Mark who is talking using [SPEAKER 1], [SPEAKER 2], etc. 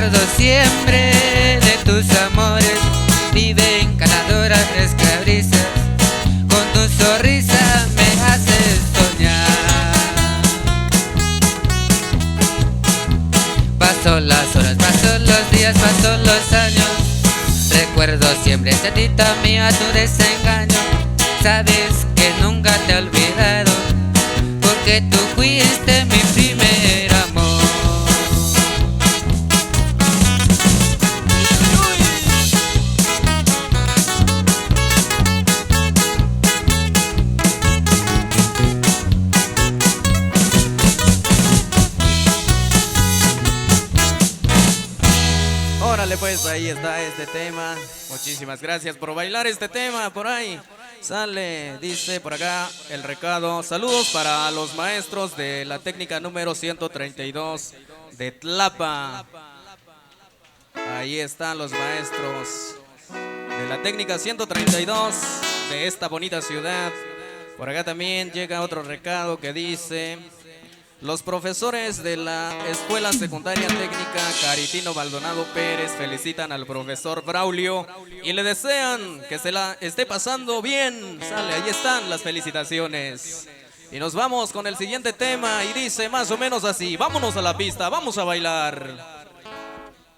[SPEAKER 1] Recuerdo siempre de tus amores, viven canadoras resquebrizas, con tu sonrisa me haces soñar. Paso las horas, paso los días, paso los años, recuerdo siempre tantita mía tu desengaño. Sabes que nunca te he olvidado, porque tú fuiste mi primer amor.
[SPEAKER 2] Órale pues, ahí está este tema. Muchísimas gracias por bailar este tema por ahí. Sale, dice por acá el recado. Saludos para los maestros de la técnica número 132 de Tlapa. Ahí están los maestros de la técnica 132 de esta bonita ciudad. Por acá también llega otro recado que dice: los profesores de la Escuela Secundaria Técnica Caritino Maldonado Pérez felicitan al profesor Braulio y le desean que se la esté pasando bien. Sale, ahí están las felicitaciones. Y nos vamos con el siguiente tema y dice más o menos así: vámonos a la pista, vamos a bailar.